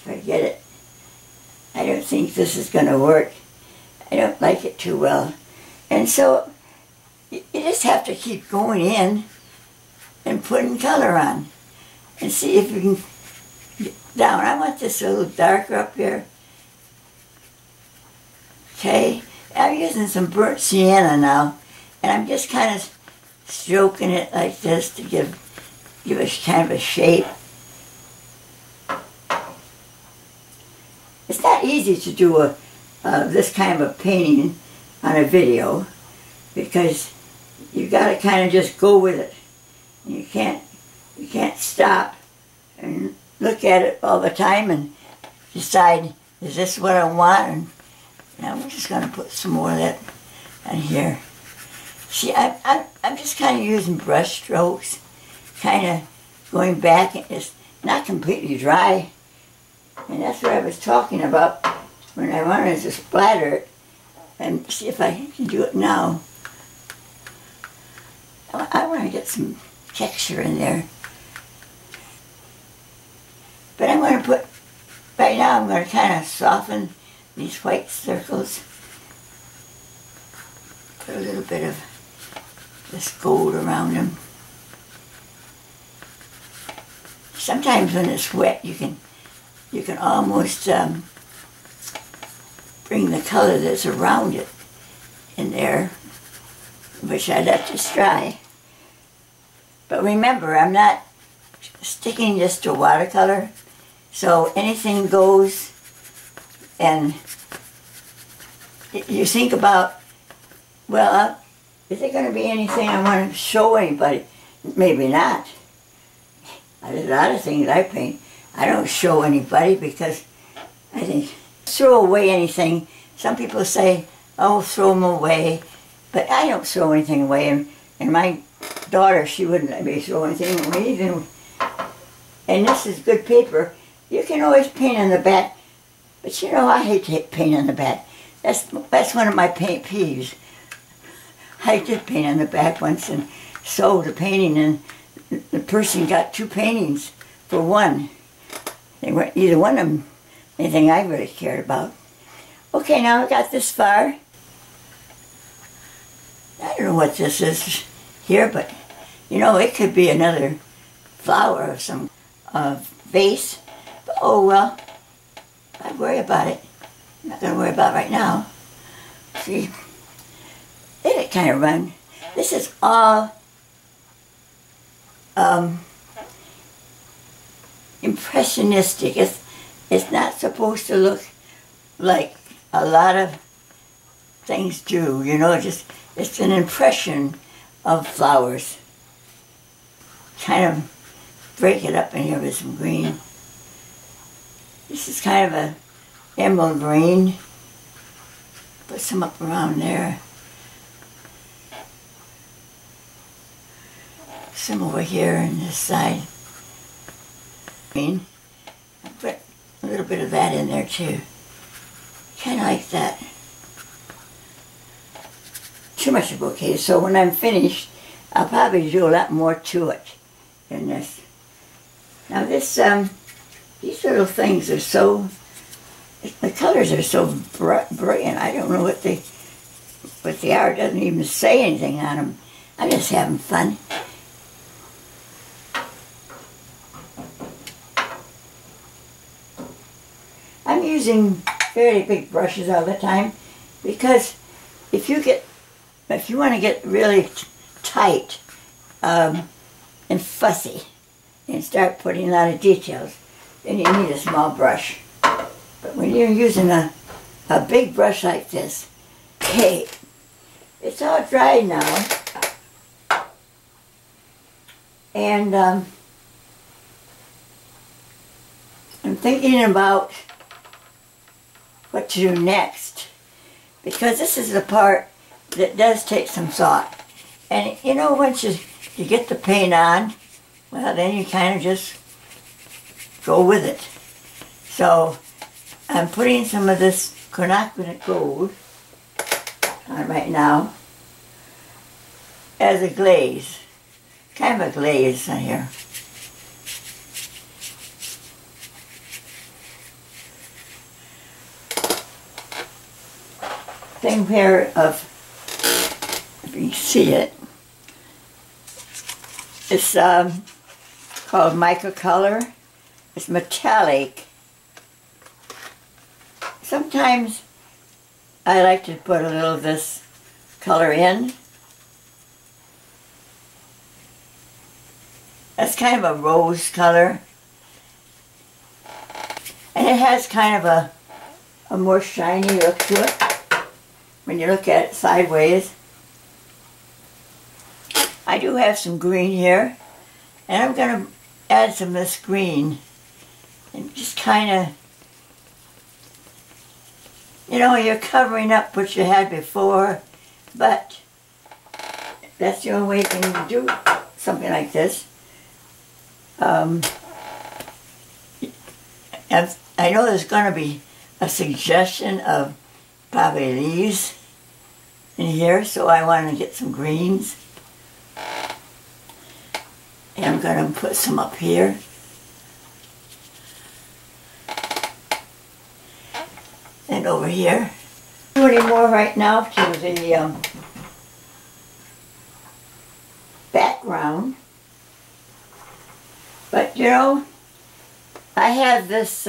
forget it. I don't think this is going to work. I don't like it too well. And so you just have to keep going in and putting color on and see if you can get down. I want this a little darker up here. Okay, I'm using some burnt sienna now, and I'm just kind of stroking it like this to give it kind of a shape. It's not easy to do this kind of a painting on a video because you got to kind of just go with it. You can't stop and look at it all the time and decide, is this what I want? And now we're just going to put some more of that on here. See, I'm just kind of using brush strokes, kind of going back. It's not completely dry. And that's what I was talking about when I wanted to splatter it. And see if I can do it now. I want to get some texture in there. But I'm going to put, right now I'm going to kind of soften these white circles. Put a little bit of this gold around them. Sometimes when it's wet you can almost bring the color that's around it in there, which I let this dry. But remember, I'm not sticking just to watercolor, so anything goes. And you think about, well, is there going to be anything I want to show anybody? Maybe not. There's a lot of things I paint I don't show anybody because I think throw away anything. Some people say, oh, throw them away. But I don't throw anything away. And my daughter, she wouldn't let me throw anything away even. And this is good paper. You can always paint on the back. But you know, I hate to paint on the back. That's one of my paint peeves. I did paint on the back once and sold a painting, and the person got 2 paintings for one. They weren't either one of them anything I really cared about. Okay, now I got this far. I don't know what this is here, but you know, it could be another flower of some vase. But oh well, I'd worry about it. I'm not going to worry about it right now. See, it kind of run. This is all impressionistic. It's not supposed to look like a lot of things do, you know, it's an impression of flowers. Kind of break it up in here with some green. This is kind of a emerald green. Put some up around there. Some over here on this side. Green. I put a little bit of that in there too. Kind of like that. Too much of bouquet. So when I'm finished, I'll probably do a lot more to it than this. Now this, these little things are so, the colors are so brilliant. I don't know what they are. It doesn't even say anything on them. I'm just having fun. I'm using fairly big brushes all the time because if you want to get really tight and fussy and start putting a lot of details, then you need a small brush. But when you're using a big brush like this, okay, it's all dry now, and I'm thinking about what to do next, because this is the part that does take some thought. And you know, once you get the paint on, well, then you kind of just go with it. So I'm putting some of this quinacridate gold on right now as a glaze, kind of a glaze on here. thing here of, if you can see it, it's called Microcolor. It's metallic. Sometimes I like to put a little of this color in. That's kind of a rose color. And it has kind of a more shiny look to it when you look at it sideways. I do have some green here, and I'm going to add some of this green and just kind of, you know, you're covering up what you had before, but that's the only way you can do something like this. And I know there's going to be a suggestion of probably leaves in here, so I want to get some greens. And I'm going to put some up here. And over here. I don't do any more right now to the background. But you know, I have this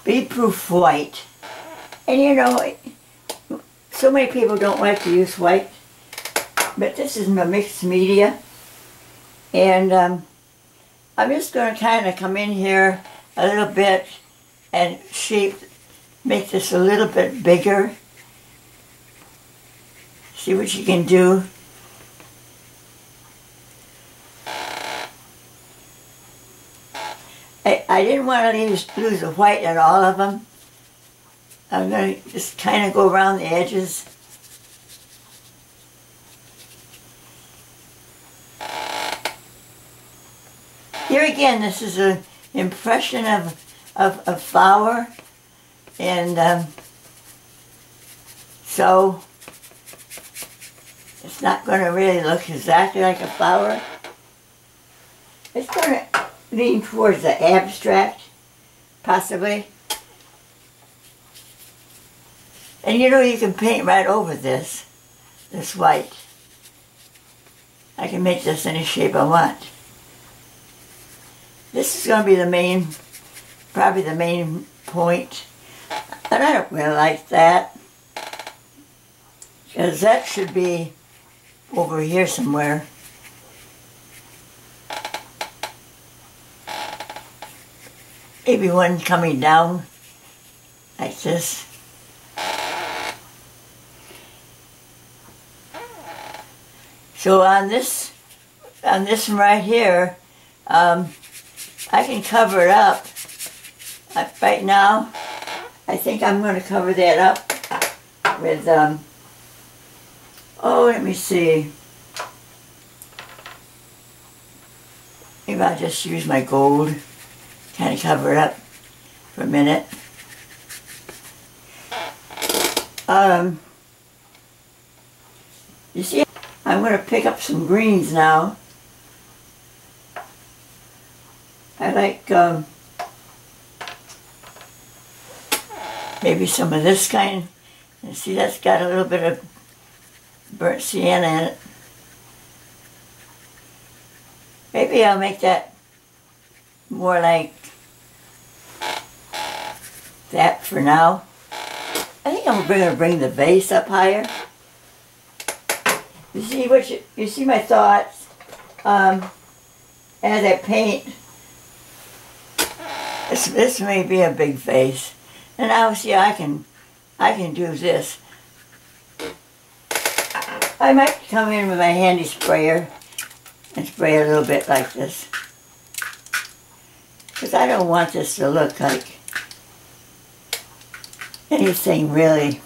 bead-proof white. And you know, so many people don't like to use white. But this is my mixed media. And I'm just going to kind of come in here a little bit and make this a little bit bigger. See what you can do. I didn't want to lose the white in all of them. I'm going to just kind of go around the edges. Here again, this is an impression of flower, and so it's not going to really look exactly like a flower. It's going to lean towards the abstract, possibly. And you know, you can paint right over this white. I can make this any shape I want. This is going to be probably the main point. And I don't really like that, because that should be over here somewhere. Maybe one coming down like this. So on this one right here, I can cover it up. Right now, I think I'm going to cover that up with, oh, let me see. Maybe I'll just use my gold, kind of cover it up for a minute. You see, I'm going to pick up some greens now. I like maybe some of this kind. And see, that's got a little bit of burnt sienna in it. Maybe I'll make that more like that for now. I think I'm going to bring the vase up higher. You see you see my thoughts as I paint. This may be a big vase, and obviously I can do this. I might come in with my handy sprayer and spray a little bit like this, because I don't want this to look like anything really.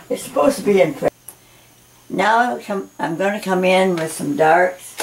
It's supposed to be impressive. Now I'm going to come in with some darks.